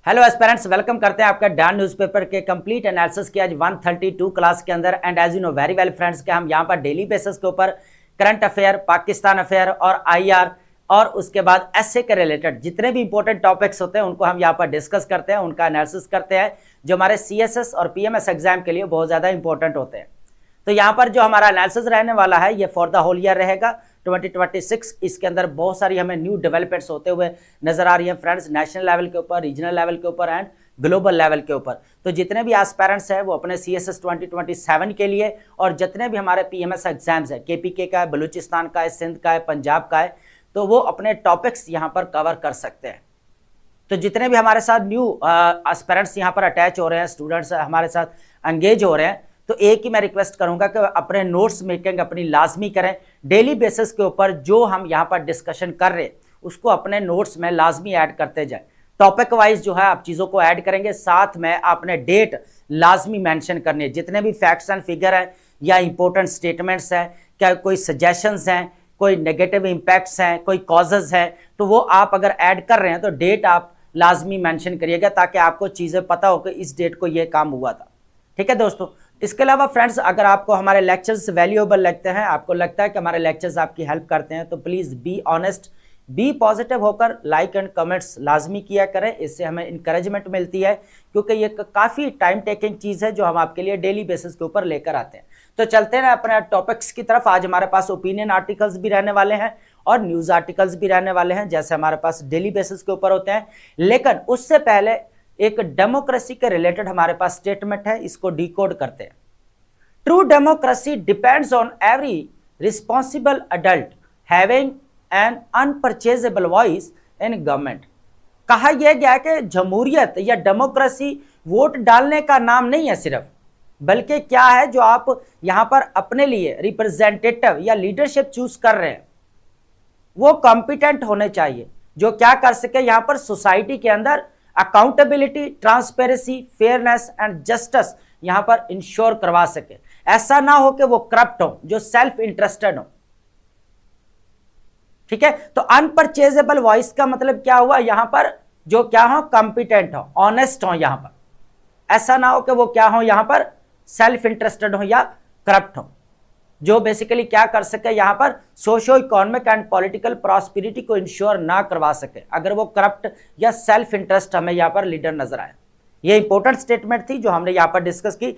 Hello aspirants, welcome करते हैं आपका डैन न्यूज़पेपर के कंप्लीट एनालिसिस की आज 132 क्लास के अंदर। And as you know very well friends कि हम यहाँ पर डेली बेसिस के ऊपर करंट अफेयर, पाकिस्तान अफेयर और आईआर और उसके बाद एसए के रिलेटेड जितने भी इंपॉर्टेंट टॉपिक्स होते हैं उनको हम यहाँ पर डिस्कस करते हैं, उनका एनालिसिस करते हैं जो हमारे सीएसएस और पीएमएस एग्जाम के लिए बहुत ज़्यादा इंपॉर्टेंट होते हैं। तो यहाँ पर जो हमारा एनालिसिस रहने वाला है ये फॉर द होल ईयर रहेगा 2026। इसके अंदर बहुत सारी हमें न्यू डेवलपमेंट्स होते हुए नजर आ रही हैं फ्रेंड्स, नेशनल लेवल के ऊपर, रीजनल लेवल के ऊपर एंड ग्लोबल लेवल के ऊपर। तो जितने भी एस्पायरेंट्स हैं वो अपने सीएसएस 2027 के लिए और जितने भी हमारे पीएमएस एग्जाम्स है, केपीके का है, बलूचिस्तान का है, सिंध का है, पंजाब का है, तो वो अपने टॉपिक्स यहाँ पर कवर कर सकते हैं। तो जितने भी हमारे साथ न्यू एस्पायरेंट्स यहाँ पर अटैच हो रहे हैं, स्टूडेंट्स हमारे साथ एंगेज हो रहे हैं, तो एक ही मैं रिक्वेस्ट करूंगा कि अपने नोट्स मेकिंग अपनी लाजमी करें। डेली बेसिस के ऊपर जो हम यहाँ पर डिस्कशन कर रहे हैं उसको अपने नोट्स में लाजमी ऐड करते जाए। टॉपिक वाइज जो है आप चीज़ों को ऐड करेंगे, साथ में आपने डेट लाजमी मेंशन करनी है। जितने भी फैक्ट्स एंड फिगर हैं या इंपॉर्टेंट स्टेटमेंट्स हैं, क्या कोई सजेशंस हैं, कोई नेगेटिव इम्पैक्ट्स हैं, कोई कॉजेज हैं, तो वो आप अगर ऐड कर रहे हैं तो डेट आप लाजमी मेंशन करिएगा ताकि आपको चीज़ें पता हो कि इस डेट को ये काम हुआ था। ठीक है दोस्तों। इसके अलावा फ्रेंड्स, अगर आपको हमारे लेक्चर्स वैल्यूएबल लगते हैं, आपको लगता है कि हमारे लेक्चर्स आपकी हेल्प करते हैं, तो please be honest, be positive होकर लाइक एंड कमेंट्स लाजमी किया करें। इससे हमें इंकरेजमेंट मिलती है क्योंकि ये काफ़ी टाइम टेकिंग चीज़ है जो हम आपके लिए डेली बेसिस के ऊपर लेकर आते हैं। तो चलते हैं अपने टॉपिक्स की तरफ। आज हमारे पास ओपिनियन आर्टिकल्स भी रहने वाले हैं और न्यूज़ आर्टिकल्स भी रहने वाले हैं जैसे हमारे पास डेली बेसिस के ऊपर होते हैं। लेकिन उससे पहले एक डेमोक्रेसी के रिलेटेड हमारे पास स्टेटमेंट है, इसको डिकोड करते हैं। True democracy depends on every responsible adult having an unpurchasable voice in government. कहा यह गया है कि जमहूरियत या डेमोक्रेसी वोट डालने का नाम नहीं है सिर्फ, बल्कि क्या है जो आप यहां पर अपने लिए रिप्रेजेंटेटिव या लीडरशिप चूज कर रहे हैं वो कॉम्पिटेंट होने चाहिए, जो क्या कर सके यहां पर सोसाइटी के अंदर accountability, transparency, fairness and justice यहां पर इंश्योर करवा सके। ऐसा ना हो कि वो करप्ट हो, जो सेल्फ इंटरेस्टेड हो। ठीक है, तो अनपरचेजेबल वॉइस का मतलब क्या हुआ, यहां पर जो क्या हो, कॉम्पिटेंट हो, ऑनेस्ट हो। यहां पर ऐसा ना हो कि वो क्या हो, यहां पर सेल्फ इंटरेस्टेड हो या करप्ट हो, जो बेसिकली क्या कर सके यहां पर socio economic and political prosperity को इंश्योर ना करवा सके अगर वो करप्ट या सेल्फ इंटरेस्ट हमें यहां पर लीडर नजर आए। ये इंपॉर्टेंट स्टेटमेंट थी जो हमने यहां पर डिस्कस की।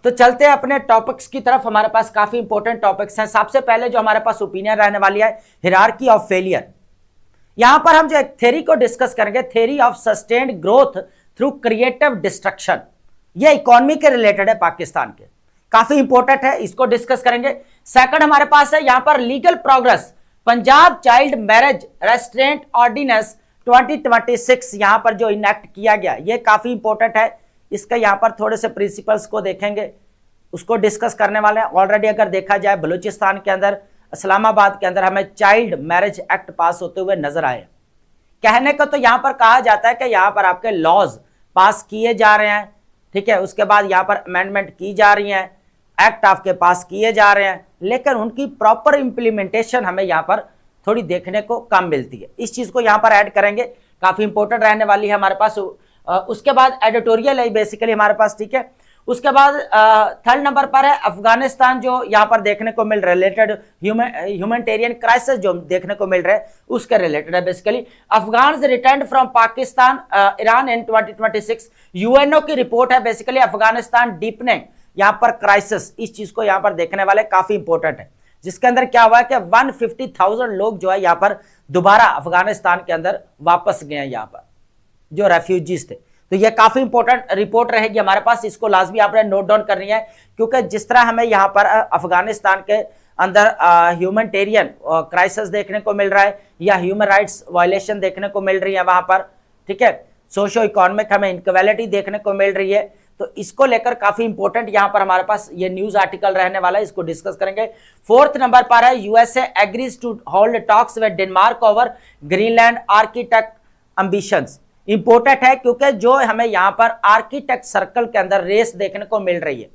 तो चलते हैं अपने टॉपिक्स की तरफ। हमारे पास काफी इंपॉर्टेंट टॉपिक्स हैं। सबसे पहले जो हमारे पास ओपिनियन रहने वाली है, हिरार्की ऑफ फेलियर। यहां पर हम जो एक थ्योरी को डिस्कस करेंगे, theory of sustained growth through creative destruction. यह इकोनॉमी के रिलेटेड है, पाकिस्तान के, काफी इंपॉर्टेंट है, इसको डिस्कस करेंगे। सेकंड हमारे पास है यहां पर legal progress, Punjab child marriage restraint ordinance 2026 यहां पर जो इनेक्ट किया गया, ये काफी इंपॉर्टेंट है। इसका यहां पर थोड़े से प्रिंसिपल्स को देखेंगे, उसको डिस्कस करने वाले हैं। ऑलरेडी अगर देखा जाए बलूचिस्तान के अंदर, इस्लामाबाद के अंदर हमें चाइल्ड मैरिज एक्ट पास होते हुए नजर आए। कहने को तो यहां पर कहा जाता है कि यहां पर आपके लॉज पास किए जा रहे हैं, ठीक है, उसके बाद यहां पर अमेंडमेंट की जा रही है, एक्ट आपके पास किए जा रहे हैं, लेकिन उनकी प्रॉपर इंप्लीमेंटेशन हमें यहां पर थोड़ी देखने को कम मिलती है। इस चीज को यहां पर ऐड करेंगे, काफी इंपॉर्टेंट रहने वाली है हमारे पास। उसके बाद एडिटोरियल है बेसिकली हमारे पास, ठीक है। उसके बाद थर्ड नंबर पर है अफगानिस्तान, जो यहां पर देखने को मिल रिलेटेड ह्यूमैनिटेरियन क्राइसिस जो देखने को मिल रहे हैं उसके रिलेटेड है basically. Afghan return from Pakistan Iran in 2026, UNO की रिपोर्ट है बेसिकली, अफगानिस्तान डीपनिंग यहां पर क्राइसिस, इस चीज को यहां पर देखने वाले काफी इंपॉर्टेंट है, जिसके अंदर क्या हुआ है कि 150,000 लोग जो है यहां पर दोबारा अफगानिस्तान के अंदर वापस गए हैं, यहां पर जो रेफ्यूजीज थे। तो ये काफी इंपॉर्टेंट रिपोर्ट रहेगी हमारे पास, इसको लाजमी आपने नोट डाउन करनी है, क्योंकि जिस तरह हमें यहाँ पर अफगानिस्तान के अंदर ह्यूमैनिटेरियन क्राइसिस देखने को मिल रहा है या ह्यूमन राइट्स वायलेशन देखने को मिल रही है वहां पर, ठीक है, सोशो इकोनॉमिक हमें इनक्वालिटी देखने को मिल रही है, तो इसको लेकर काफी इंपॉर्टेंट यहाँ पर हमारे पास ये न्यूज आर्टिकल रहने वाला है, इसको डिस्कस करेंगे। फोर्थ नंबर पर है USA agrees to hold talks with Denmark over Greenland architect ambitions. Important है क्योंकि जो हमें यहां पर आर्किटेक्ट सर्कल के अंदर रेस देखने को मिल रही है,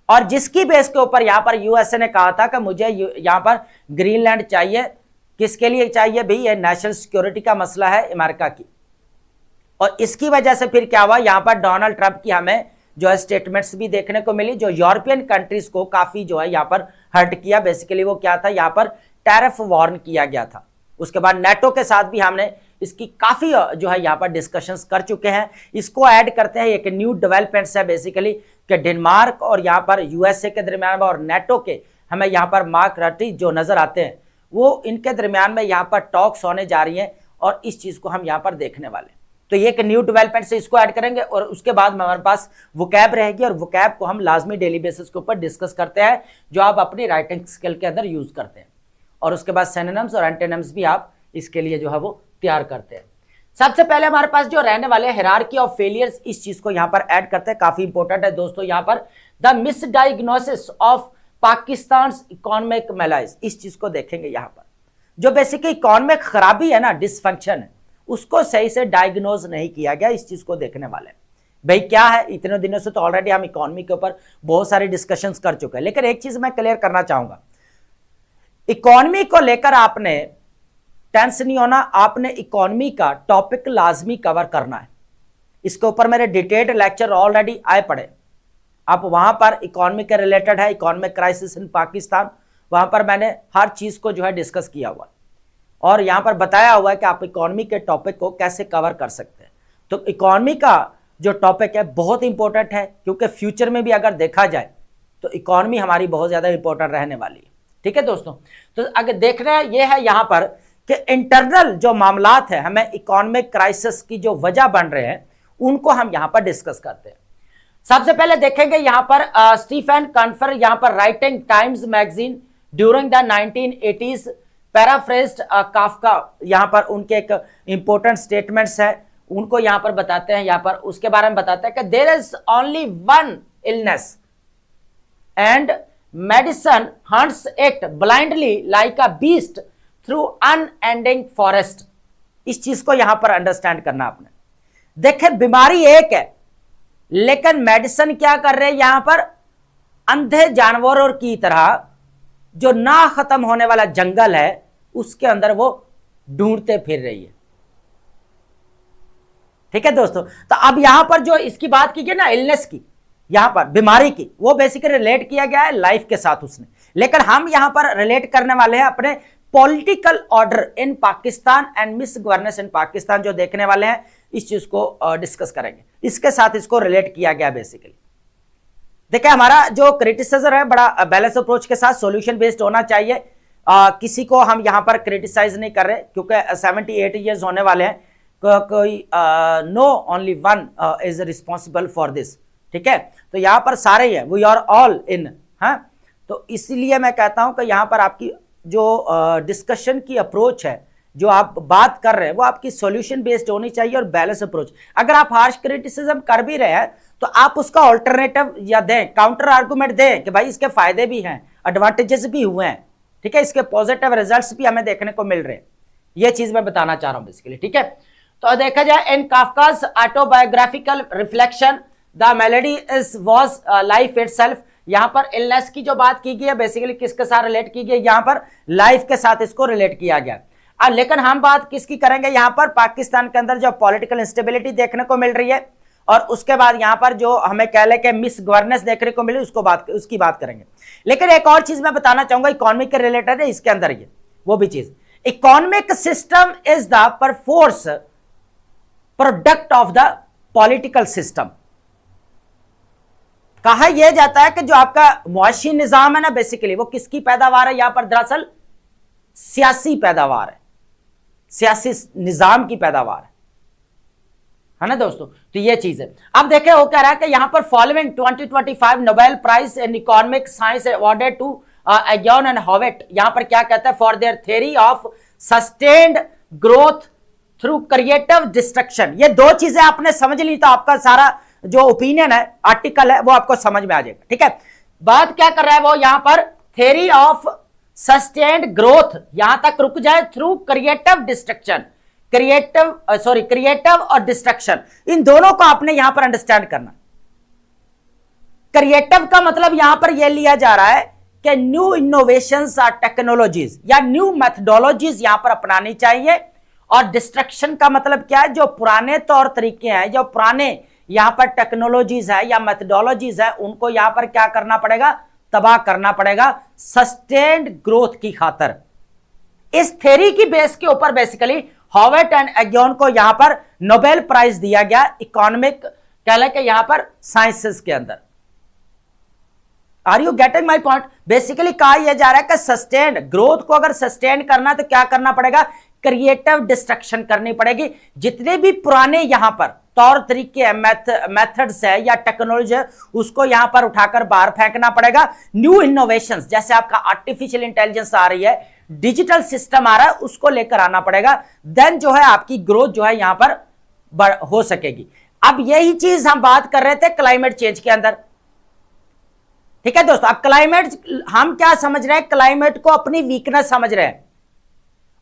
और जिसकी बेस के ऊपर यहां पर यूएसए ने कहा था कि मुझे यहां पर ग्रीनलैंड चाहिए। किसके लिए चाहिए भाई? ये नेशनल सिक्योरिटी का मसला है अमेरिका की। और इसकी वजह से फिर क्या हुआ, यहां पर डोनाल्ड ट्रंप की हमें जो है स्टेटमेंट्स भी देखने को मिली, जो यूरोपियन कंट्रीज को काफी जो है यहां पर हर्ट किया। बेसिकली वो क्या था, यहां पर टैरिफ वार्न किया गया था। उसके बाद नेटो के साथ भी हमने इसकी काफी जो है यहां पर डिस्कशंस कर चुके हैं। इसको ऐड करते हैं, एक न्यू डेवलपमेंट्स है बेसिकली कि डेनमार्क और यहां पर यूएसए के दरमियान और नेटो के हमें यहां पर मार्क रटी जो नजर आते हैं, वो इनके दरमियान में यहां पर टॉक्स होने जा रही हैं और इस चीज को हम यहां पर देखने वाले। तो ये एक न्यू डेवलपमेंट से इसको ऐड करेंगे और उसके बाद हमारे पास वोकैब रहेगी और वोकैब को हम लाजमी डेली बेसिस के ऊपर डिस्कस करते हैं, जो आप अपनी राइटिंग स्किल के अंदर यूज करते हैं। और उसके बाद सिनोनिम्स और एंटोनिम्स भी आप इसके लिए जो है वो तैयार करते हैं। सबसे पहले हमारे पास जो रहने वाले हायरार्की ऑफ फेलियर्स, इस चीज को यहां पर ऐड करते हैं, काफी इंपॉर्टेंट है दोस्तों। यहां पर the misdiagnosis of Pakistan economic malaise, इस चीज को देखेंगे। यहां पर जो बेसिकली इकोनॉमिक खराबी है ना, डिसफंक्शन है, उसको सही से डायग्नोज नहीं किया गया। इस चीज को देखने वाले भाई क्या है, इतने दिनों से तो ऑलरेडी हम इकोनॉमी के ऊपर बहुत सारी डिस्कशंस कर चुके हैं, लेकिन एक चीज मैं क्लियर करना चाहूंगा, इकोनॉमी को लेकर आपने टेंशन नहीं होना। आपने इकोनॉमी का टॉपिक लाजमी कवर करना है। इसके ऊपर मेरे डिटेल्ड लेक्चर ऑलरेडी आए पड़े, आप वहां पर इकोनॉमी के रिलेटेड है, इकोनॉमिक क्राइसिस इन पाकिस्तान, वहां पर मैंने हर चीज को जो है डिस्कस किया हुआ और यहां पर बताया हुआ है कि आप इकोनॉमी के टॉपिक को कैसे कवर कर सकते हैं। तो इकोनॉमी का जो टॉपिक है बहुत इंपॉर्टेंट है, क्योंकि फ्यूचर में भी अगर देखा जाए तो इकोनॉमी हमारी बहुत ज्यादा इंपॉर्टेंट रहने वाली है। ठीक है दोस्तों, तो अगर देख रहे हैं ये है यहां पर कि इंटरनल जो मामलात है, हमें इकोनॉमिक क्राइसिस की जो वजह बन रहे हैं उनको हम यहां पर डिस्कस करते हैं। सबसे पहले देखेंगे यहां पर स्टीफन कॉन्फर, यहां पर writing Times magazine during the 1980s, paraphrased Kafka, यहां पर उनके एक इंपॉर्टेंट स्टेटमेंट्स है, उनको यहां पर बताते हैं। यहां पर उसके बारे में बताते हैं कि there is only one illness and medicine hunts it blindly like a beast through unending forest. इस चीज को यहां पर अंडरस्टैंड करना आपने। देखे बीमारी एक है, लेकिन मेडिसिन क्या कर रहे हैं यहां पर, अंधे जानवरों की तरह जो ना खत्म होने वाला जंगल है उसके अंदर वो ढूंढते फिर रही है। ठीक है दोस्तों, तो अब यहां पर जो इसकी बात की गई ना, इलनेस की, यहां पर बीमारी की, वो बेसिकली रिलेट किया गया है लाइफ के साथ उसने, लेकिन हम यहां पर रिलेट करने वाले हैं अपने political order in Pakistan and misgovernance in Pakistan, जो देखने वाले हैं इस चीज को डिस्कस करेंगे। इसके साथ इसको रिलेट किया गया बेसिकली। देखिए हमारा जो क्रिटिसिज्म है बड़ा बैलेंस अप्रोच के साथ सॉल्यूशन बेस्ड होना चाहिए। किसी को हम यहां पर क्रिटिसाइज नहीं कर रहे, क्योंकि 78 ईयर्स होने वाले हैं, कोई no only one is responsible for this. ठीक है, तो यहां पर सारे ही है, वी आर ऑल इन। हाँ, तो इसलिए मैं कहता हूं कि यहां पर आपकी जो डिस्कशन की अप्रोच है, जो आप बात कर रहे हैं, वो आपकी सॉल्यूशन बेस्ड होनी चाहिए और बैलेंस अप्रोच। अगर आप हार्श क्रिटिसिज्म कर भी रहे हैं तो आप उसका ऑल्टरनेटिव या दें, काउंटर आर्गुमेंट दें कि भाई इसके फायदे भी हैं, एडवांटेजेस भी हुए हैं। ठीक है, इसके पॉजिटिव रिजल्ट्स भी हमें देखने को मिल रहे हैं। ये चीज मैं बताना चाह रहा हूं बेसिकली। ठीक है, तो देखा जाए in Kafka's autobiographical reflection the melody is was life itself, यहां पर इलनेस की जो बात की गई है बेसिकली किसके साथ रिलेट की गई, यहां पर लाइफ के साथ इसको रिलेट किया गया। अब लेकिन हम बात किसकी करेंगे, यहां पर पाकिस्तान के अंदर जो पॉलिटिकल इंस्टेबिलिटी देखने को मिल रही है और उसके बाद यहां पर जो हमें कह ले कि मिस गवर्नेंस देखने को मिली, उसकी बात करेंगे। लेकिन एक और चीज मैं बताना चाहूंगा इकोनॉमिक के रिलेटेड है, इसके अंदर ये वो भी चीज, economic system is the perforce product of the political system. कहा यह जाता है कि जो आपका मुआशी निजाम है ना बेसिकली, वो किसकी पैदावार है, यहां पर दरअसल सियासी पैदावार है, सियासी निजाम की पैदावार है ना दोस्तों। तो ये चीज है। अब देखें वो कह रहा है कि यहां पर following 2025 Nobel prize in economic science awarded to Aghion and Howitt, यहां पर क्या कहता है, for their theory of sustained growth through creative destruction. ये दो चीजें आपने समझ ली तो आपका सारा जो ओपिनियन है, आर्टिकल है, वो आपको समझ में आ जाएगा। ठीक है, बात क्या कर रहा है वो यहां पर, थ्योरी ऑफ सस्टेन्ड ग्रोथ, यहां तक रुक जाए, थ्रू क्रिएटिव डिस्ट्रक्शन, क्रिएटिव और डिस्ट्रक्शन, इन दोनों को आपने यहां पर अंडरस्टैंड करना। क्रिएटिव का मतलब यहां पर यह लिया जा रहा है कि न्यू इनोवेशंस और टेक्नोलॉजीज या न्यू मेथडोलॉजीज यहां पर अपनानी चाहिए। और डिस्ट्रक्शन का मतलब क्या है, जो पुराने तौर तरीके हैं, जो पुराने यहां पर टेक्नोलॉजीज है या मेथडोलॉजीज है, उनको यहां पर क्या करना पड़ेगा, तबाह करना पड़ेगा सस्टेन्ड ग्रोथ की खातर। इस थ्योरी की बेस के ऊपर बेसिकली हॉवर्ड एंड एग्योन को यहां पर नोबेल प्राइज दिया गया इकोनॉमिक कह लें कि यहां पर साइंसेस के अंदर। Are you getting my point? Basically कहा यह जा रहा है कि सस्टेन्ड ग्रोथ को अगर सस्टेन करना है तो क्या करना पड़ेगा, क्रिएटिव डिस्ट्रक्शन करनी पड़ेगी। जितने भी पुराने यहां पर तौर तरीके है, मेथड्स है या टेक्नोलॉजी है, उसको यहां पर उठाकर बाहर फेंकना पड़ेगा। न्यू इनोवेशंस जैसे आपका आर्टिफिशियल इंटेलिजेंस आ रही है, डिजिटल सिस्टम आ रहा है, उसको लेकर आना पड़ेगा। देन जो है आपकी ग्रोथ जो है यहां पर हो सकेगी। अब यही चीज हम बात कर रहे थे क्लाइमेट चेंज के अंदर, ठीक है दोस्तों। अब क्लाइमेट हम क्या समझ रहे हैं, क्लाइमेट को अपनी वीकनेस समझ रहे हैं।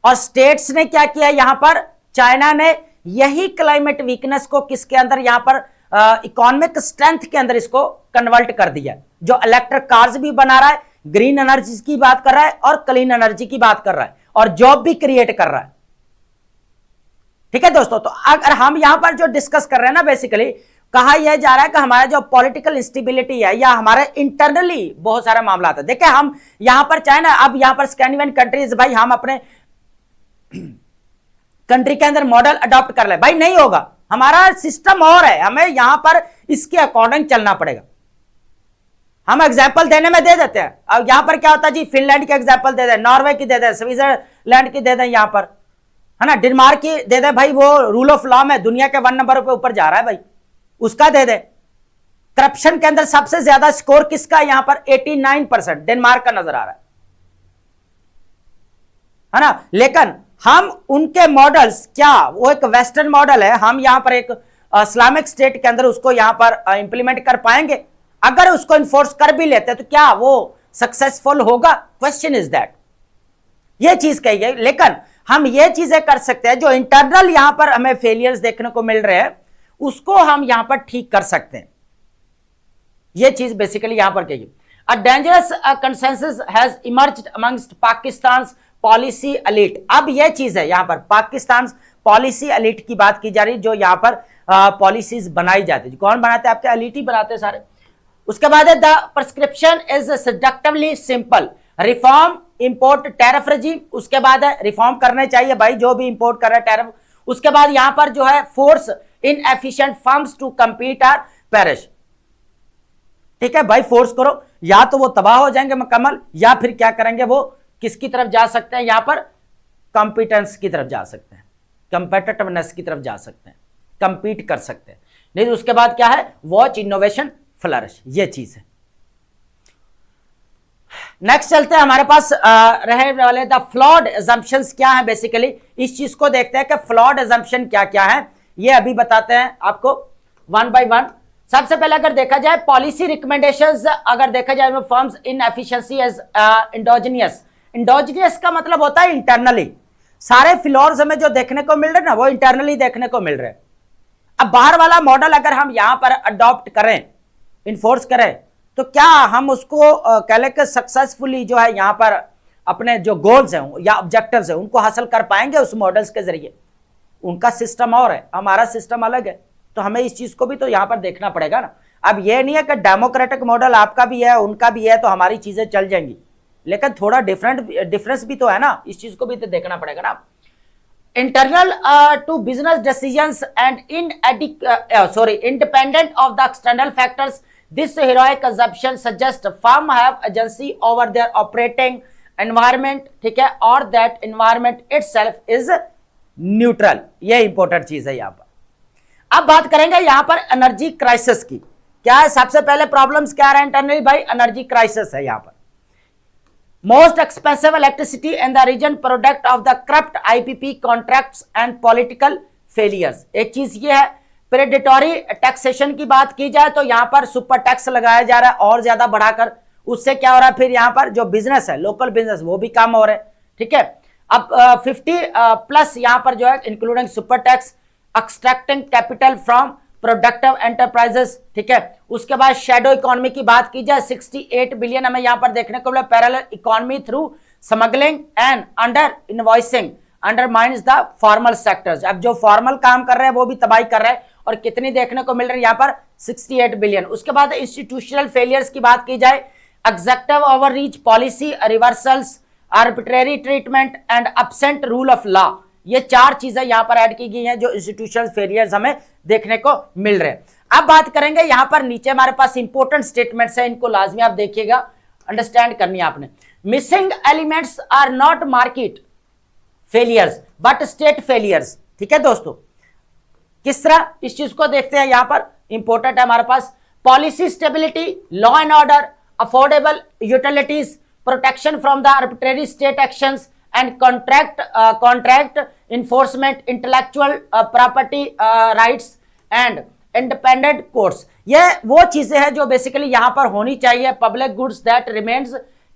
और स्टेट्स ने क्या किया, यहां पर चाइना ने यही क्लाइमेट वीकनेस को किसके अंदर, यहां पर इकोनॉमिक स्ट्रेंथ के अंदर इसको कन्वर्ट कर दिया। जो इलेक्ट्रिक कार्स भी बना रहा है, ग्रीन एनर्जी की बात कर रहा है और क्लीन एनर्जी की बात कर रहा है और जॉब भी क्रिएट कर रहा है, ठीक है दोस्तों। तो अगर हम यहां पर जो डिस्कस कर रहे हैं ना, बेसिकली कहा यह जा रहा है कि हमारा जो पॉलिटिकल इंस्टेबिलिटी है या हमारे इंटरनली बहुत सारे मामला आता है। देखिए हम यहां पर चाहे ना, अब यहां पर स्कैंडिनेवियन कंट्रीज, भाई हम अपने कंट्री के अंदर मॉडल अडॉप्ट कर ले, भाई नहीं होगा। हमारा सिस्टम और है, हमें यहां पर इसके अकॉर्डिंग चलना पड़ेगा। हम एग्जांपल देने में दे देते हैं। अब यहां पर क्या होता है जी, फिनलैंड के एग्जांपल दे दें, नॉर्वे की दे दें, स्विट्जरलैंड की दे दें, यहां पर है ना, डेनमार्क की दे दें, भाई वो रूल ऑफ लॉ में दुनिया के 1 नंबर पे ऊपर जा रहा है, भाई उसका दे दें। करप्शन के अंदर सबसे ज्यादा स्कोर किसका, यहां पर 89% डेनमार्क का नजर आ रहा है ना। लेकिन हम उनके मॉडल्स, क्या वो एक वेस्टर्न मॉडल है, हम यहां पर एक इस्लामिक स्टेट के अंदर उसको यहां पर इंप्लीमेंट कर पाएंगे? अगर उसको इन्फोर्स कर भी लेते तो क्या वो सक्सेसफुल होगा? क्वेश्चन इज दैट, ये चीज कही गई। लेकिन हम ये चीजें कर सकते हैं, जो इंटरनल यहां पर हमें फेलियर्स देखने को मिल रहे हैं, उसको हम यहां पर ठीक कर सकते हैं। ये चीज बेसिकली यहां पर कही। A dangerous consensus has emerged amongst Pakistan's policy elite. अब यह चीज है, यहां पर पाकिस्तान पॉलिसी एलीट की बात की जा रही, जो यहां पर पॉलिसीज बनाई जाती है। कौन बनाते हैं? आपके एलीट ही बनाते हैं सारे। उसके बाद है the prescription is seductively simple, reform import tariff regime. उसके बाद है रिफॉर्म करने चाहिए भाई, जो भी इंपोर्ट कर रहा है टैरिफ। उसके बाद यहां पर जो है force inefficient firms to compete or perish, ठीक है भाई, फोर्स करो, या तो वो तबाह हो जाएंगे मुकम्मल, या फिर क्या करेंगे, वो किसकी तरफ जा सकते हैं, यहां पर कॉम्पिटेंस की तरफ जा सकते हैं, कंपेटिटिवनेस की तरफ जा सकते हैं, कंपीट कर सकते हैं। नहीं तो उसके बाद क्या है, वॉच इनोवेशन फ्लरिश, ये चीज है। नेक्स्ट चलते हैं, हमारे पास रहे वाले द फ्लॉड अजम्पशंस क्या है। बेसिकली इस चीज को देखते हैं कि फ्लॉड अजम्पशन क्या क्या है, ये अभी बताते हैं आपको वन बाय वन। सबसे पहले अगर देखा जाए पॉलिसी रिकमेंडेशंस, अगर देखा जाए फर्म्स इन एफिशिएंसी एज इंडोजिनियस। इंडोजिनियस का मतलब होता है इंटरनली। सारे फ्लॉज हमें जो देखने को मिल रहे हैं ना, वो इंटरनली देखने को मिल रहे हैं। अब बाहर वाला मॉडल अगर हम यहां पर अडॉप्ट करें, इन्फोर्स करें, तो क्या हम उसको कह लें कि सक्सेसफुली जो है यहां पर अपने जो गोल्स हैं या ऑब्जेक्टिव्स हैं उनको हासिल कर पाएंगे उस मॉडल्स के जरिए? उनका सिस्टम और है, हमारा सिस्टम अलग है, तो हमें इस चीज को भी तो यहां पर देखना पड़ेगा ना। अब यह नहीं है कि डेमोक्रेटिक मॉडल आपका भी है उनका भी है तो हमारी चीजें चल जाएंगी, लेकिन थोड़ा डिफरेंस भी तो है ना, इस चीज को भी तो देखना पड़ेगा ना। Internal to business decisions and independent of the external factors, this heroic assumption suggests firm have agency over their operating environment, ठीक है, और that environment itself is neutral। ये इंपॉर्टेंट चीज है यहां पर। अब बात करेंगे यहां पर एनर्जी क्राइसिस की। क्या है सबसे पहले प्रॉब्लम्स क्या रहा है इंटरनली? भाई एनर्जी क्राइसिस है यहां पर। Most expensive electricity in the region, product of the corrupt IPP contracts and political failures. एक चीज ये है, प्रेडेटरी टैक्सेशन की बात की जाए तो यहां पर सुपर टैक्स लगाया जा रहा है और ज्यादा बढ़ाकर। उससे क्या हो रहा है, फिर यहां पर जो बिजनेस है, लोकल बिजनेस, वो भी कम हो रहे हैं, ठीक है। अब 50 प्लस यहां पर जो है including super tax, extracting capital from productive enterprises, ठीक है। उसके बाद शेडो इकोनॉमी की बात की जाए 68 बिलियन हमें यहां पर देखने को मिला। Parallel economy through smuggling and under invoicing undermines the formal sectors. अब जो फॉर्मल काम कर रहे हैं वो भी तबाही कर रहे हैं, और कितनी देखने को मिल रही है यहां पर 68 बिलियन। उसके बाद इंस्टीट्यूशनल फेलियर्स की बात की जाए, executive overreach policy, reversals, arbitrary treatment and absent rule of law, ये 4 चीजें यहां पर ऐड की गई हैं जो इंस्टीट्यूशनल फेलियर्स हमें देखने को मिल रहे हैं। अब बात करेंगे यहां पर नीचे हमारे पास इंपॉर्टेंट स्टेटमेंट्स हैं, इनको लाजमी आप देखिएगा, अंडरस्टैंड करनी है आपने। Missing elements are not market failures but state failures, ठीक है दोस्तों। किस तरह इस चीज को देखते हैं, यहां पर इंपॉर्टेंट है हमारे पास policy stability, law and order, affordable utilities, protection from the arbitrary state actions and contract enforcement, intellectual property rights and independent courts. ये वो चीजें हैं जो बेसिकली यहां पर होनी चाहिए। Public goods that remains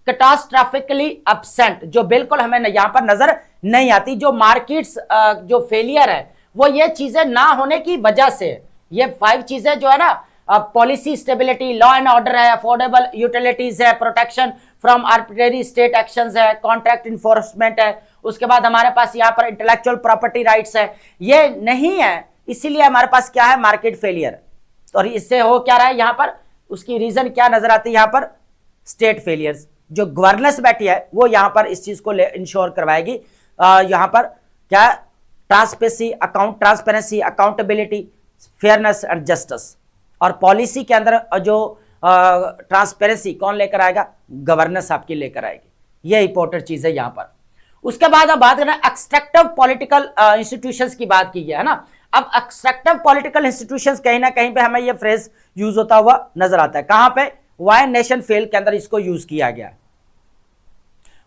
catastrophically absent, जो बिल्कुल हमें यहां पर नजर नहीं आती। जो मार्केट्स जो फेलियर है वो ये चीजें ना होने की वजह से, ये 5 चीजें जो है ना, policy stability, law and order है, अफोर्डेबल यूटिलिटीज है, protection from arbitrary state actions है, कॉन्ट्रैक्ट इन्फोर्समेंट है, उसके बाद हमारे पास यहाँ पर इंटेलेक्चुअल प्रॉपर्टी राइट्स है, ये नहीं है, इसीलिए हमारे पास क्या है, मार्केट फेलियर। और इससे हो क्या रहा है यहाँ पर, उसकी रीजन क्या नजर आती है यहाँ पर, स्टेट फेलियर्स। जो गवर्नेंस बैठी है वो यहाँ पर इस चीज को इंश्योर करवाएगी। यहाँ पर क्या, transparency, accountability, fairness and justice. और पॉलिसी के अंदर जो ट्रांसपेरेंसी कौन लेकर आएगा, गवर्नेंस आपकी लेकर आएगी। ये इंपॉर्टेंट चीज है यहाँ पर। उसके बाद अब बात करें एक्सट्रैक्टिव पॉलिटिकल इंस्टीट्यूशंस की बात की है ना। अब एक्सट्रैक्टिव पॉलिटिकल इंस्टीट्यूशंस कहीं ना कहीं पे हमें ये फ्रेज यूज होता हुआ नजर आता है। कहां पे, व्हाई नेशन फेल के अंदर इसको यूज किया गया।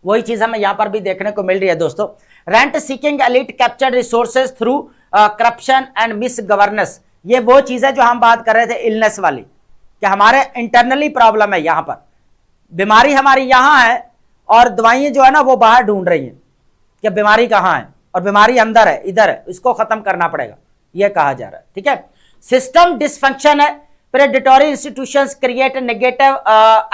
वही चीज हमें यहां पर भी देखने को मिल रही है दोस्तों। Rent seeking elite captured resources through corruption and miss governance. ये वो चीज है जो हम बात कर रहे थे इलनेस वाली, कि हमारे इंटरनली प्रॉब्लम है, यहां पर बीमारी हमारी यहां है और दवाइयां जो है ना वो बाहर ढूंढ रही हैं कि बीमारी कहां है, और बीमारी अंदर है, इधर है, इसको खत्म करना पड़ेगा, यह कहा जा रहा है। ठीक है, सिस्टम डिसफंक्शन है, predatory institutions create negative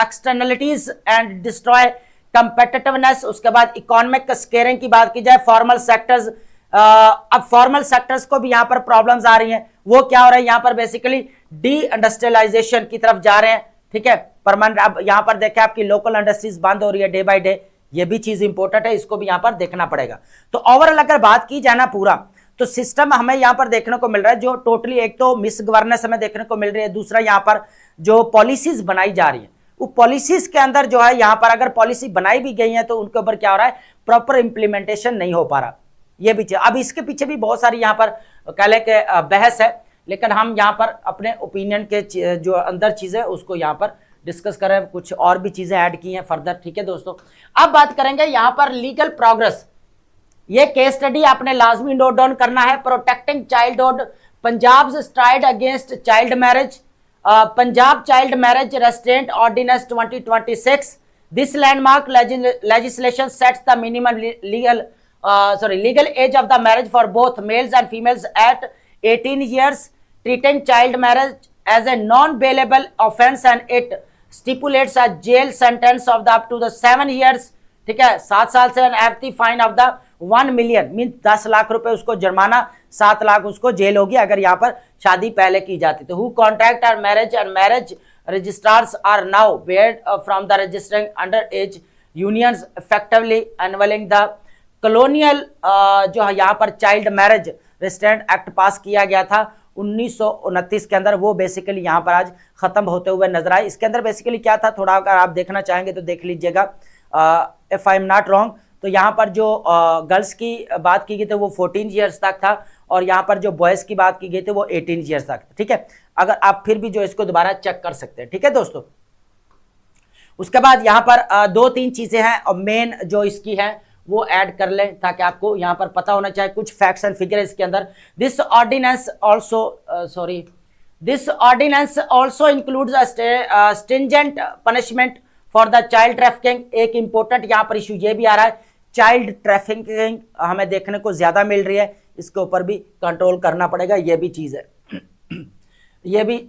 externalities and destroy competitiveness. उसके बाद इकोनॉमिक स्केयरिंग की बात की जाए, फॉर्मल सेक्टर्स, अब फॉर्मल सेक्टर्स को भी यहां पर प्रॉब्लम्स आ रही हैं। वो क्या हो रहा है यहां पर, बेसिकली डी इंडस्ट्रियलाइजेशन की तरफ जा रहे हैं। ठीक है, परमानेंट, अब यहां पर देखें आपकी लोकल इंडस्ट्रीज बंद हो रही है डे बाय डे, ये भी चीज इंपॉर्टेंट है, इसको भी यहां पर देखना पड़ेगा। तो ओवरऑल अगर बात की जाए ना पूरा, तो सिस्टम हमें यहां पर देखने को मिल रहा है जो टोटली, एक तो मिस गवर्नेंस हमें देखने को मिल रही है, दूसरा यहां पर जो पॉलिसीज बनाई जा रही है वो पॉलिसीज के अंदर जो है यहां पर अगर पॉलिसी बनाई भी गई है तो उनके ऊपर क्या हो रहा है, प्रॉपर इंप्लीमेंटेशन नहीं हो पा रहा। ये भी अब इसके पीछे भी बहुत सारी यहां पर कह लें कि बहस है, लेकिन हम यहां पर अपने ओपिनियन के जो अंदर चीजें उसको यहां पर डिस्कस करें, कुछ और भी चीजें ऐड की हैं फर्दर। ठीक है दोस्तों, अब बात करेंगे यहां पर लीगल प्रोग्रेस। ये केस स्टडी आपने लाजमी नोट डाउन करना है। Protecting childhood, Punjab stride against child marriage, Punjab child marriage restraint ordinance 2026। This landmark legislation sets the minimum legal age of the marriage for both males and females at 18 years, treating child marriage as a non-bailable offense and it stipulates a jail sentence of the up to the 7 years। ठीक है, 7 साल से hefty fine of the 1 million, mean 10 lakh रुपए उसको जुर्माना, 7 लाख उसको jail होगी अगर यहाँ पर शादी पहले की जाती। तो who contract our marriage and marriage registrars are now barred from the registering underage unions, effectively annulling the colonial जो यहाँ पर चाइल्ड मैरिज रेस्ट्रेंट एक्ट पास किया गया था 1929 के अंदर, वो बेसिकली यहाँ पर आज खत्म होते हुए नजर आए। इसके अंदर बेसिकली क्या था, थोड़ा अगर आप देखना चाहेंगे तो देख लीजिएगा। If I am not wrong, तो यहाँ पर जो गर्ल्स की बात की गई थी वो 14 ईयर्स तक था, और यहाँ पर जो बॉयज की बात की गई थी वो 18 ईयर्स तक। ठीक है, अगर आप फिर भी जो इसको दोबारा चेक कर सकते हैं। ठीक है दोस्तों, उसके बाद यहाँ पर 2-3 चीजें हैं और मेन जो इसकी है वो ऐड कर लें ताकि आपको यहां पर पता होना चाहिए कुछ फैक्ट्स एंड फिगर इसके अंदर। This ordinance also includes a stringent punishment for the child trafficking. एक इंपॉर्टेंट यहां पर इशू ये भी आ रहा है, चाइल्ड ट्रैफिकिंग हमें देखने को ज्यादा मिल रही है, इसके ऊपर भी कंट्रोल करना पड़ेगा, ये भी चीज है। ये भी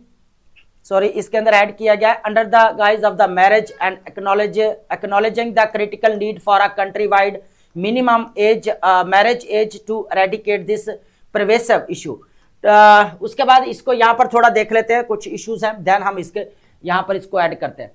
सॉरी इसके अंदर ऐड किया गया है, under the guise of the marriage and acknowledging the critical need for a country wide minimum age marriage age to eradicate this pervasive issue. उसके बाद इसको यहाँ पर थोड़ा देख लेते हैं, कुछ इश्यूज हैं, देन हम इसके यहाँ पर इसको ऐड करते हैं।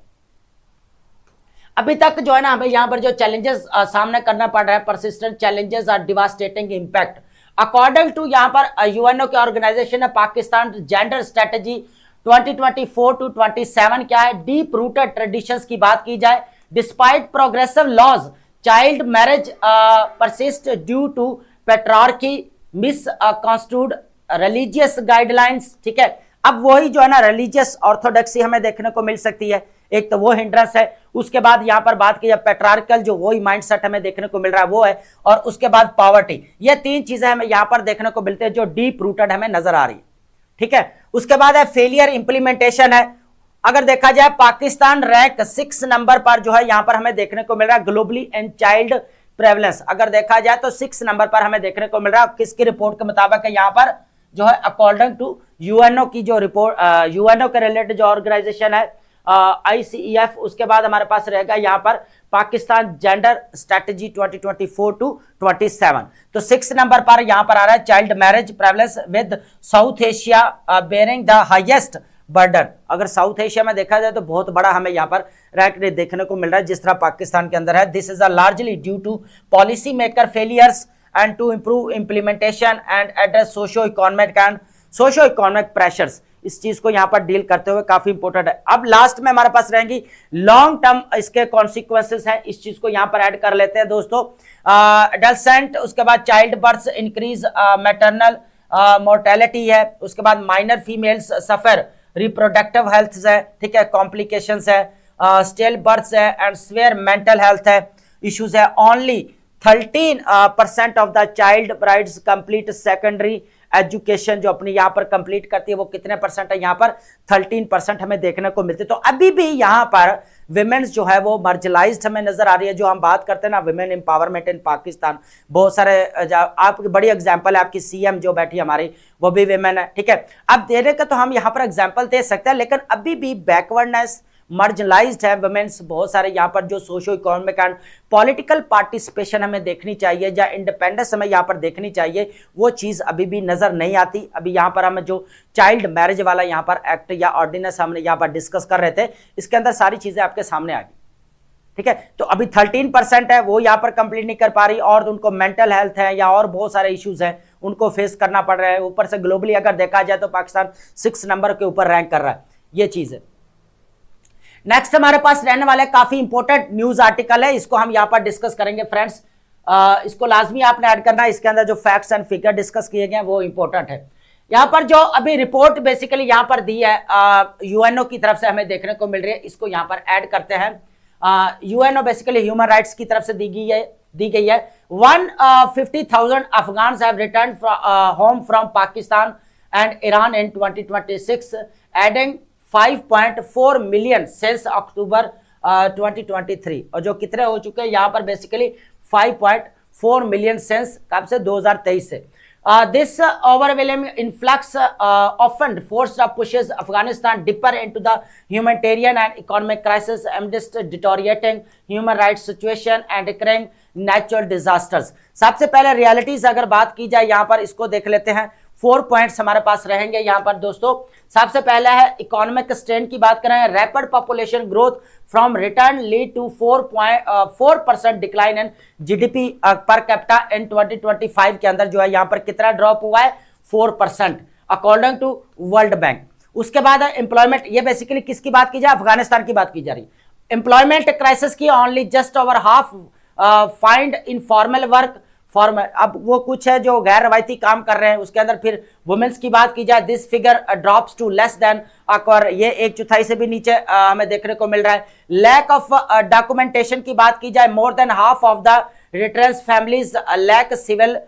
अभी तक जो है ना हमें यहाँ पर जो चैलेंजेस सामना करना पड़ रहा है, persistent challenges are devastating impact according to यहाँ पर यूएनओ के ऑर्गेनाइजेशन है पाकिस्तान जेंडर स्ट्रेटेजी 2024 टू 27 क्या है, डीप रूटेड ट्रेडिशंस की बात की जाए, despite progressive laws child marriage persist due to patriarchy mis constitute religious guidelines. ठीक है, अब वही जो है ना रिलीजियस ऑर्थोडॉक्सी हमें देखने को मिल सकती है, एक तो वो हिंड्रेंस है। उसके बाद यहां पर बात की जाए पेट्रार्कल जो वही माइंडसेट हमें देखने को मिल रहा है वो है, और उसके बाद पॉवर्टी। ये तीन चीजें हमें यहां पर देखने को मिलती है जो डीप रूटेड हमें नजर आ रही है। ठीक है, उसके बाद है फेलियर इंप्लीमेंटेशन है। अगर देखा जाए पाकिस्तान रैंक 6 नंबर पर जो है यहां पर हमें देखने को मिल रहा है ग्लोबली एंड चाइल्ड प्रेवलेंस। अगर देखा जाए तो 6 नंबर पर हमें देखने को मिल रहा है, किसकी रिपोर्ट के मुताबिक है यहां पर जो है अकॉर्डिंग टू यूएनओ की जो रिपोर्ट, यूएनओ के रिलेटेड जो ऑर्गेनाइजेशन है ICEF। उसके बाद हमारे पास रहेगा यहाँ पर पाकिस्तान जेंडर स्ट्रेटेजी 2024 टू 27। तो 6 नंबर पर यहाँ पर आ रहा है child marriage prevalence with south Asia bearing the highest burden. अगर साउथ एशिया में देखा जाए तो बहुत बड़ा हमें यहाँ पर रैंक देखने को मिल रहा है जिस तरह पाकिस्तान के अंदर है। This is a largely due to policy maker failures and to improve implementation and address socio-economic pressures। इस चीज को यहां पर डील करते हुए काफी इंपॉर्टेंट है। अब लास्ट में हमारे पास रहेंगी लॉन्ग टर्म इसके कॉन्सिक्वेंसेस हैं, इस चीज को यहां पर ऐड कर लेते हैं दोस्तों। एडल्सेंट, उसके बाद child birth increase, maternal mortality है, उसके बाद माइनर फीमेल्स सफर रिप्रोडक्टिव हेल्थ है, ठीक है, कॉम्प्लिकेशंस है, स्टिल बर्थ है एंड स्वेयर मेंटल हेल्थ है इश्यूज है। Only 13% of the child brides complete secondary education, जो अपनी यहाँ पर कंप्लीट करती है वो कितने परसेंट है यहाँ पर 13% हमें देखने को मिलती है। तो अभी भी यहाँ पर विमेन्स जो है वो मार्जिनलाइज्ड हमें नजर आ रही है। जो हम बात करते हैं ना विमेन एम्पावरमेंट इन पाकिस्तान, बहुत सारे आपकी बड़ी एग्जांपल है, आपकी सीएम जो बैठी हमारी वो भी विमेन है। ठीक है, अब देने का तो हम यहाँ पर एग्जाम्पल दे सकते हैं, लेकिन अभी भी बैकवर्डनेस मार्जिनलाइज्ड है वुमेन्स बहुत सारे यहाँ पर। जो socio economic and political participation हमें देखनी चाहिए या इंडिपेंडेंस हमें यहाँ पर देखनी चाहिए, वो चीज़ अभी भी नज़र नहीं आती। अभी यहाँ पर हम जो चाइल्ड मैरिज वाला यहाँ पर एक्ट या ऑर्डिनेंस हमने यहाँ पर डिस्कस कर रहे थे, इसके अंदर सारी चीज़ें आपके सामने आ गई। ठीक है, तो अभी 13% है वो यहाँ पर कंप्लीट नहीं कर पा रही, और उनको मेंटल हेल्थ है या और बहुत सारे इश्यूज हैं उनको फेस करना पड़ रहा है। ऊपर से ग्लोबली अगर देखा जाए तो पाकिस्तान 6 नंबर के ऊपर रैंक कर रहा है, ये चीज़ है। नेक्स्ट हमारे पास रहने वाले काफी इंपॉर्टेंट न्यूज आर्टिकल है, इसको हम यहाँ पर डिस्कस करेंगे फ्रेंड्स। इसको लाजमी आपने ऐड करना है, इसके अंदर जो फैक्ट्स एंड फिगर डिस्कस किए गए हैं वो इंपॉर्टेंट है। यहाँ पर जो अभी रिपोर्ट बेसिकली यहाँ पर दी है यूएनओ की तरफ से हमें देखने को मिल रही है, इसको यहाँ पर ऐड करते हैं। यूएनओ बेसिकली ह्यूमन राइट्स की तरफ से दी गई है 150,000 Afghans have return home from Pakistan and Iran in 2026, adding 5.4 million since अक्टूबर 2023, और जो कितने हो चुके हैं यहाँ पर बेसिकली 5.4 मिलियन सिंस कब से 2023 से। This overwhelming influx often forced pushes Afghanistan deeper into the humanitarian and economic crisis amidst deteriorating human rights situation and recurring natural disasters। सबसे पहले रियलिटीज अगर बात की जाए यहाँ पर इसको देख लेते हैं। 4 पॉइंट्स हमारे पास रहेंगे यहाँ पर दोस्तों। सबसे पहला है इकोनॉमिक स्ट्रेंथ की बात करें, rapid population growth from return lead to 4% decline in GDP per capita in 2025 के अंदर जो है यहाँ पर कितना ड्रॉप हुआ है 4% अकॉर्डिंग टू वर्ल्ड बैंक। उसके बाद है एम्प्लॉयमेंट, ये बेसिकली किसकी बात की जाए, अफगानिस्तान की बात की जा रही है। एम्प्लॉयमेंट क्राइसिस की only just over half find informal work form. अब वो कुछ है जो गैर रवायती काम कर रहे हैं, उसके अंदर फिर वुमेन्स की बात की जाए this figure drops to less than, और ये 1/4 से भी नीचे हमें देखने को मिल रहा है। लैक ऑफ डॉक्यूमेंटेशन की बात की जाए, more than half of the returns families lack civil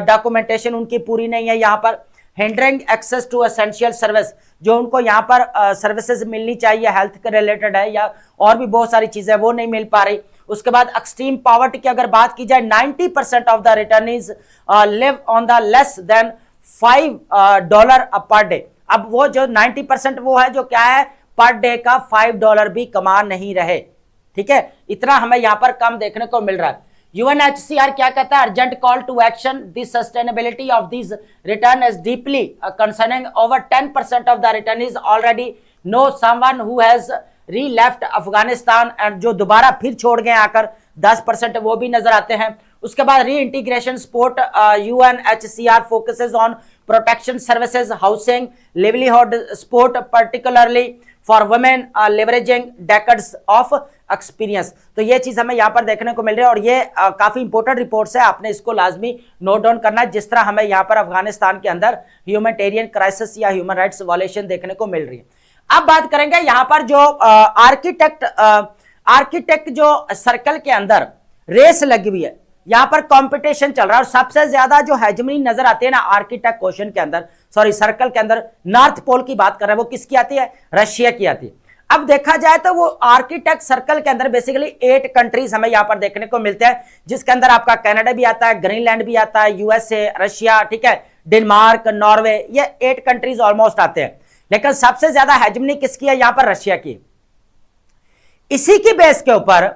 documentation, उनकी पूरी नहीं है यहाँ पर। Hindering access to essential service, जो उनको यहाँ पर सर्विसेज मिलनी चाहिए हेल्थ के रिलेटेड है या और भी बहुत सारी चीजें वो नहीं मिल पा रही। उसके बाद एक्सट्रीम पॉवर्टी की अगर बात की जाए 90% of the returnees live on the less than $5 per day. अब वो जो 90% वो है जो क्या है, पर डे का $5 भी कमा नहीं रहे। ठीक है, इतना हमें यहां पर कम देखने को मिल रहा है। यूएनएचसीआर क्या कहता है, urgent call to action, the sustainability of this return is deeply concerning, over 10% of the return is already no someone who has re left Afghanistan, and जो दोबारा फिर छोड़ गए आकर 10% वो भी नजर आते हैं। उसके बाद री integration support, UNHCR focuses on protection services, housing, livelihood support particularly for women, leveraging decades of experience. तो ये चीज हमें यहाँ पर देखने को मिल रही है और ये काफी इंपॉर्टेंट रिपोर्ट्स है, आपने इसको लाजमी नोट डाउन करना है। जिस तरह हमें यहाँ पर अफगानिस्तान के अंदर ह्यूमैनिटेरियन क्राइसिस या ह्यूमन राइट्स वायलेशन देखने को मिल रही है। अब बात करेंगे यहाँ पर जो आर्किटेक्ट जो सर्कल के अंदर रेस लगी हुई है, यहां पर कंपटीशन चल रहा है और सबसे ज्यादा जो हेजमनी नजर आती है ना आर्किटेक्ट क्वेश्चन के अंदर, सॉरी सर्कल के अंदर, नॉर्थ पोल की बात कर रहे हैं, वो किसकी आती है, रशिया की आती है। अब देखा जाए तो वो आर्किटेक्ट सर्कल के अंदर बेसिकली 8 कंट्रीज हमें यहां पर देखने को मिलते हैं, जिसके अंदर आपका कनाडा भी आता है, ग्रीनलैंड भी आता है, यूएसए, रशिया, ठीक है, डेनमार्क, नॉर्वे, ये 8 कंट्रीज ऑलमोस्ट आते हैं। लेकिन सबसे ज्यादा हेजमनी किसकी है, यहां पर रशिया की। इसी की बेस के ऊपर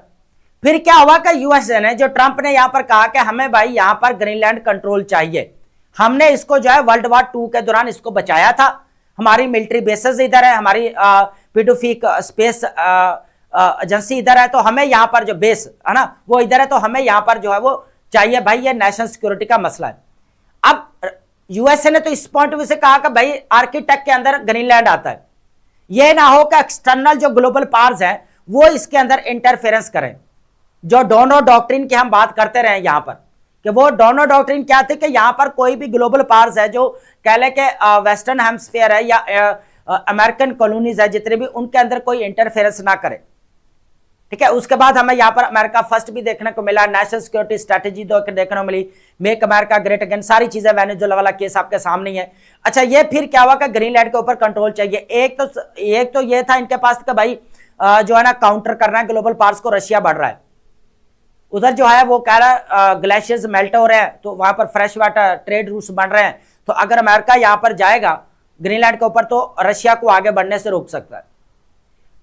फिर क्या हुआ कि यूएसए ने, जो ट्रंप ने यहां पर कहा कि हमें भाई यहां पर ग्रीनलैंड कंट्रोल चाहिए, हमने इसको जो है वर्ल्ड वॉर 2 के दौरान इसको बचाया था, हमारी मिलिट्री बेसेस इधर है, हमारी पिडोफिक स्पेस एजेंसी इधर है, तो हमें यहां पर जो बेस है ना वो इधर है, तो हमें यहां पर जो है वो चाहिए भाई, ये नेशनल सिक्योरिटी का मसला है। अब यूएसए ने तो इस पॉइंट ऑफ व्यू से कहा कि भाई आर्किटेक्ट के अंदर ग्रीनलैंड आता है, यह ना हो कि एक्सटर्नल जो ग्लोबल पावर्स हैं वो इसके अंदर इंटरफेरेंस करें। जो डोनो डॉक्ट्रिन की हम बात करते रहे यहां पर, कि वो डोनो डॉक्ट्रिन क्या थी कि यहां पर कोई भी ग्लोबल पावर्स है जो कह ले के वेस्टर्न हेमस्फीयर है या अमेरिकन कॉलोनीज है जितने भी, उनके अंदर कोई इंटरफेरेंस ना करे। ठीक है, उसके बाद हमें यहां पर अमेरिका फर्स्ट भी देखने को मिला, नेशनल सिक्योरिटी स्ट्रेटेजी देखने को मिली, मेक अमेरिका ग्रेट अगेन, सारी चीजें, वेनेजुएला वाला केस आपके सामने ही है। अच्छा, ये फिर क्या हुआ कि ग्रीनलैंड के ऊपर कंट्रोल चाहिए। एक तो ये था इनके पास कि भाई जो है ना काउंटर करना है ग्लोबल पावर्स को, रशिया बढ़ रहा है, उधर जो है वो कह रहा है ग्लेशियर्स मेल्ट हो रहे हैं, तो वहां पर फ्रेश वाटर ट्रेड रूट्स बन रहे हैं, तो अगर अमेरिका यहां पर जाएगा ग्रीनलैंड के ऊपर तो रशिया को आगे बढ़ने से रोक सकता है।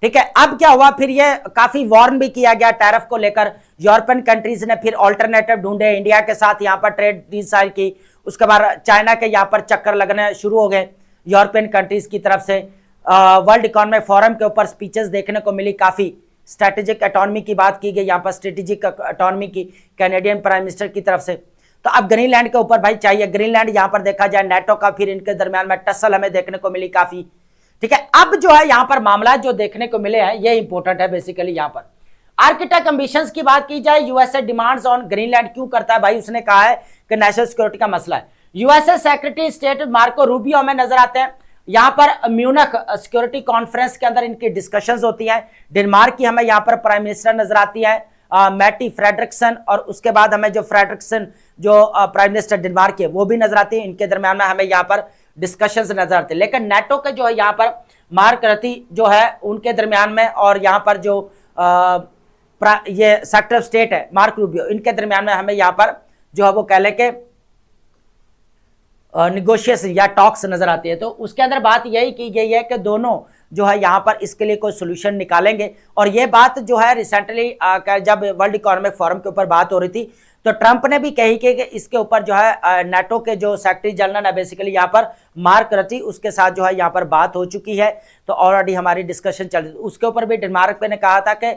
ठीक है, अब क्या हुआ, फिर ये काफी वार्न भी किया गया टैरिफ को लेकर, यूरोपियन कंट्रीज ने फिर ऑल्टरनेटिव ढूंढे, इंडिया के साथ यहां पर ट्रेड डील की, उसके बाद चाइना के यहां पर चक्कर लगने शुरू हो गए यूरोपियन कंट्रीज की तरफ से। वर्ल्ड इकोनॉमिक फोरम के ऊपर स्पीचेस देखने को मिली, काफी स्ट्रेटेजिक ऑटोनॉमी की बात की गई, यहाँ पर स्ट्रेटेजिक ऑटोनॉमी की कैनेडियन प्राइम मिनिस्टर की तरफ से। तो अब ग्रीनलैंड के ऊपर भाई चाहिए, ग्रीनलैंड यहाँ पर देखा जाए नेटो का फिर इनके दरमियान में टसल हमें देखने को मिली काफी। ठीक है, अब जो है यहाँ पर मामला जो देखने को मिले हैं ये इंपॉर्टेंट है बेसिकली। यहाँ पर आर्किटेक्ट एम्बिशंस की बात की जाए, यूएसए डिमांड्स ऑन ग्रीनलैंड क्यों करता है भाई, उसने कहा है कि नेशनल सिक्योरिटी का मसला है। USA secretary state Marco Rubio हमें नजर आते हैं यहां पर म्यूनिख सिक्योरिटी कॉन्फ्रेंस के अंदर, इनकी डिस्कशंस होती हैं। डेनमार्क की हमें यहां पर प्राइम मिनिस्टर नजर आती है मैटी फ्रेडरिक्सन, और उसके बाद हमें जो फ्रेडरिक्सन जो प्राइम मिनिस्टर डेनमार्क के वो भी नजर आती है, इनके दरमियान में हमें यहाँ पर डिस्कशंस नजर आते हैं। लेकिन नेटो के जो है यहाँ पर मार्क रती जो है उनके दरमियान में, और यहाँ पर जो ये सेक्रेटरी ऑफ स्टेट है मार्क रूबियो, इनके दरमियान में हमें यहाँ पर जो है वो कह ले के निगोशिएशन या टॉक्स नजर आती है। तो उसके अंदर बात यही की गई है कि दोनों जो है यहाँ पर इसके लिए कोई सोल्यूशन निकालेंगे। और ये बात जो है रिसेंटली जब वर्ल्ड इकोनॉमिक फोरम के ऊपर बात हो रही थी तो ट्रंप ने भी कही कि इसके ऊपर जो है नेटो के जो सेक्रेटरी जनरल है बेसिकली यहाँ पर मार्क रटी, उसके साथ जो है यहाँ पर बात हो चुकी है, तो ऑलरेडी हमारी डिस्कशन चल रही थी। उसके ऊपर भी डेनमार्क ने कहा था कि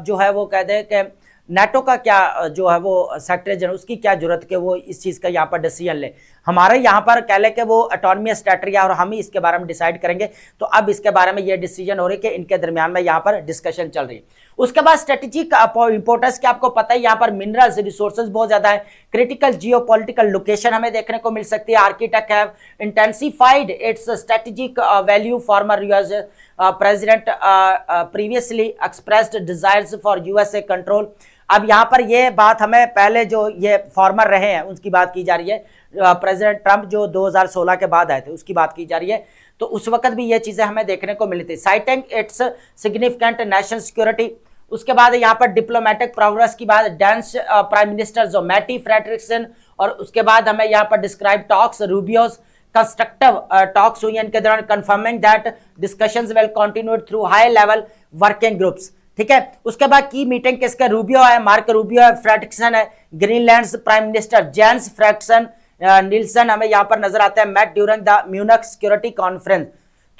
जो है वो कह दे कि नेटो का क्या जो है वो सेक्रेटरी जनरल, उसकी क्या जरूरत कि वो इस चीज़ का यहाँ पर डिसीजन ले, हमारे यहाँ पर कह ले कि वो ऑटोनोमस टेरिटरी है और हम ही इसके बारे में डिसाइड करेंगे। तो अब इसके बारे में ये डिसीजन हो रही है कि इनके दरमियान में यहाँ पर डिस्कशन चल रही है। उसके बाद स्ट्रेटेजिक इंपोर्टेंस की आपको पता है, यहाँ पर मिनरल्स रिसोर्सेज बहुत ज्यादा है, क्रिटिकल जियोपॉलिटिकल लोकेशन हमें देखने को मिल सकती है। Architect have intensified it's strategic value, former US president previously expressed desires for USA control. अब यहाँ पर ये बात हमें पहले जो ये फॉर्मर रहे हैं उनकी बात की जा रही है, प्रेसिडेंट ट्रंप जो 2016 के बाद आए थे उसकी बात की जा रही है, तो उस वक्त भी ये चीजें हमें देखने को मिली थी। Citing its significant national security. उसके बाद यहाँ पर डिप्लोमेटिक प्रोग्रेस की बात, डेंस प्राइम मिनिस्टर जो मैटी फ्रेडरिक्सन, और उसके बाद हमें यहाँ पर describe talks Rubio's constructive talks हुई हैं इनके दौरान, confirming that discussions will continue through high level working groups, ठीक है। उसके बाद की मीटिंग किसका, रूबियो है, मार्क रूबियो है, फ्रेडरिक्सन है, Greenland prime minister Jens Frederiksen Nielsen हमें यहाँ पर नजर आते हैं, met during the Munich security conference.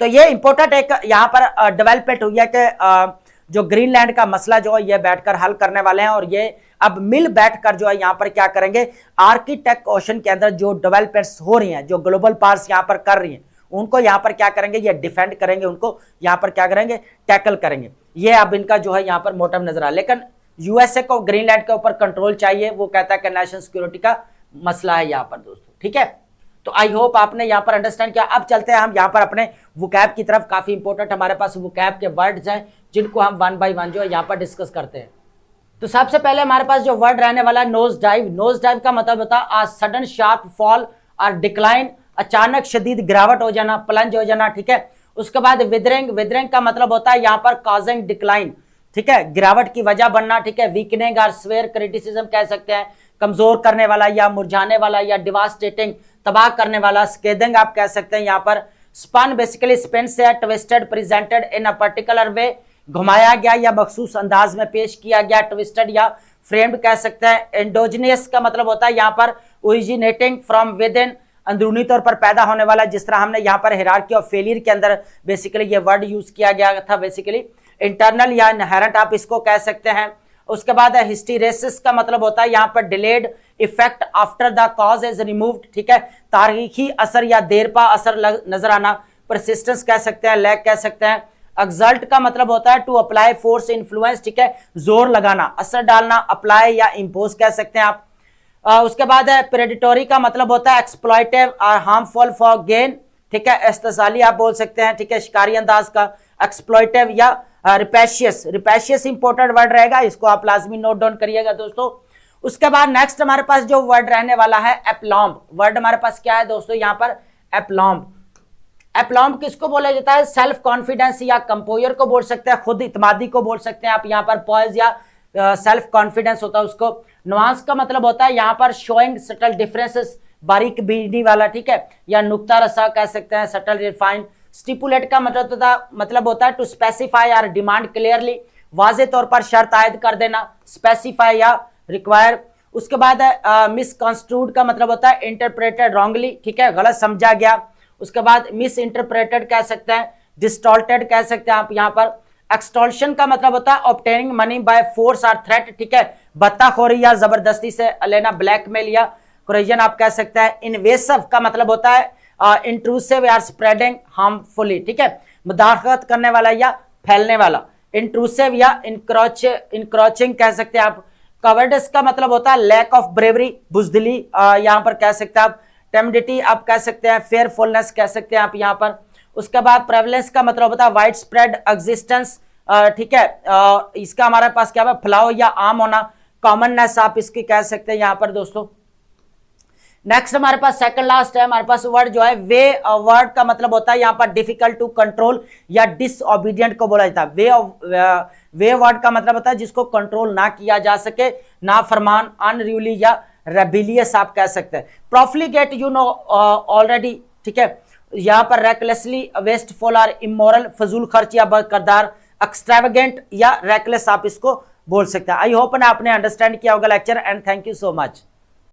तो ये इंपॉर्टेंट एक यहाँ पर डेवलपमेंट हुई है कि जो ग्रीनलैंड का मसला जो है ये बैठकर हल करने वाले हैं, और ये अब मिल बैठकर जो है यहाँ पर क्या करेंगे, आर्किटेक्ट ओशन के अंदर जो डेवलपमेंट्स हो रही हैं, जो ग्लोबल पावर्स यहाँ पर कर रही हैं, उनको यहाँ पर क्या करेंगे, ये डिफेंड करेंगे, उनको यहाँ पर क्या करेंगे, टैकल करेंगे। ये अब इनका जो है यहाँ पर मोटिव नजर आ, लेकिन यूएसए को ग्रीनलैंड के ऊपर कंट्रोल चाहिए, वो कहता है कि नेशनल सिक्योरिटी का मसला है यहाँ पर दोस्तों, ठीक है। तो आई होप आपने यहाँ पर अंडरस्टैंड किया। अब चलते हैं हम यहाँ पर अपने वोकैब की तरफ। काफी इंपॉर्टेंट हमारे पास वोकैब के वर्ड्स हैं जिनको हम वन बाय वन जो है यहाँ पर डिस्कस करते हैं। तो सबसे पहले हमारे पास जो वर्ड रहने वाला है नोज डाइव। नोज डाइव का मतलब होता है सडन शार्प फॉल और डिक्लाइन, अचानक शदीद गिरावट हो जाना, प्लंज हो जाना, ठीक है। उसके बाद विदरिंग, विदरिंग का मतलब होता है यहाँ पर कॉजिंग डिक्लाइन, ठीक है, गिरावट की वजह बनना, ठीक है। वीकनिंग और स्वेयर क्रिटिसिज्म कह सकते हैं, कमजोर करने वाला या मुरझाने वाला या डिवास्टेटिंग, तबाह करने वाला। स्केदिंग आप कह सकते हैं यहाँ पर। स्पन बेसिकली स्पिन से twisted, presented in a particular way, घुमाया गया या मखसूस अंदाज में पेश किया गया, ट्विस्टेड या फ्रेम्ड कह सकते हैं। एंडोजिनियस का मतलब होता है यहाँ पर ओरिजिनेटिंग फ्रॉम विद इन, अंदरूनी तौर पर पैदा होने वाला, जिस तरह हमने यहाँ पर हिरार्की ऑफ फेलियर के अंदर बेसिकली ये वर्ड यूज किया गया था बेसिकली। इंटरनल या इनहेरेंट आप इसको कह सकते हैं। उसके बाद हिस्टीरेसिस का मतलब होता है यहाँ पर delayed effect after the cause is removed, ठीक है, तारीखी असर या देरपा असर नजर आना। परसिस्टेंस कह सकते हैं, लैग कह सकते हैं। एक्सल्ट का मतलब होता है टू अप्लाई फोर्स इन्फ्लुएंस, ठीक है, जोर लगाना, असर डालना, अप्लाई या इम्पोज कह सकते हैं आप। उसके बाद है प्रेडिटोरी का मतलब होता है एक्सप्लॉइटिव और हार्मफुल फॉर गेन, ठीक है, इस्तेसाली आप बोल सकते हैं, ठीक है, शिकारी अंदाज का। एक्सप्लॉइटिव या रिपेशियस, रिपेशियस इंपॉर्टेंट वर्ड रहेगा, इसको आप लाजमी नोट डाउन करिएगा दोस्तों। उसके बाद नेक्स्ट हमारे पास जो वर्ड रहने वाला है एप्लॉम्ब। वर्ड हमारे पास क्या है दोस्तों यहाँ पर, एप्लॉम्ब। एप्लॉम्ब किसको बोला जाता है, सेल्फ कॉन्फिडेंस या कंपोजर को बोल सकते हैं, खुद इत्मादी को बोल सकते हैं आप यहाँ पर। पॉइज या सेल्फ कॉन्फिडेंस होता है उसको। नुआंस का मतलब होता है यहाँ पर शोइंग सटल डिफरेंसेस, बारीक बीनी वाला, ठीक है, या नुक्ता रसा कह सकते हैं, सटल रिफाइंड। स्टिपुलेट का मतलब होता है टू स्पेसिफाई और डिमांड क्लियरली, वाजे तौर पर शर्त आयद कर देना, स्पेसिफाई या रिक्वायर। उसके बाद मिसकंस्ट्रूड का मतलब होता है इंटरप्रेटेड रॉन्गली, ठीक है, गलत समझा गया। उसके बाद मिस इंटरप्रेटेड कह सकते हैं, डिस्टॉर्टेड कह सकते हैं आप यहाँ पर। एक्सटॉल्शन का मतलब होता है ऑब्टेनिंग मनी बाय फोर्स और थ्रेट, ठीक है, बत्ताखोरी या जबरदस्ती से लेना, ब्लैकमेल या कोरिजन आप कह सकते हैं। इन्वेसिव का मतलब होता है इंट्रूसिव या स्प्रेडिंग हार्मफुली, ठीक है, मुदाखलत करने वाला या फैलने वाला। इंट्रूसिव या इनक्रोचिंग कह सकते हैं आप। कवर्डिस का मतलब होता है लैक ऑफ ब्रेवरी, बुजदिली यहाँ पर कह सकते हैं आप। टेमिडिटी आप कह सकते हैं, फेयरफुलनेस कह सकते हैं आप यहाँ पर। उसके बाद प्रेवलेंस का मतलब होता है वाइड स्प्रेड एग्जिस्टेंस, ठीक है, इसका हमारे पास क्या है, फैलाव या आम होना। कॉमननेस आप इसकी कह सकते हैं यहाँ पर दोस्तों। नेक्स्ट हमारे पास सेकंड लास्ट है हमारे पास वर्ड जो है वे। वर्ड का मतलब होता है यहाँ पर डिफिकल्ट टू कंट्रोल या डिसओबीडियंट को बोला जाता है। वे वर्ड का मतलब होता है जिसको कंट्रोल ना किया जा सके, ना फरमान, अनरूली या रेबिलियस आप कह सकते हैं। प्रोफ्लिगेट यू नो ऑलरेडी, ठीक है, यहाँ पर रेकलेसली, वेस्टफुल और इमोरल, फजूल खर्च या बदकिरदार। एक्सट्रावेगेंट या रेकलेस आप इसको बोल सकते हैं। आई होप आपने अंडरस्टैंड किया होगा lecture, and thank you so much.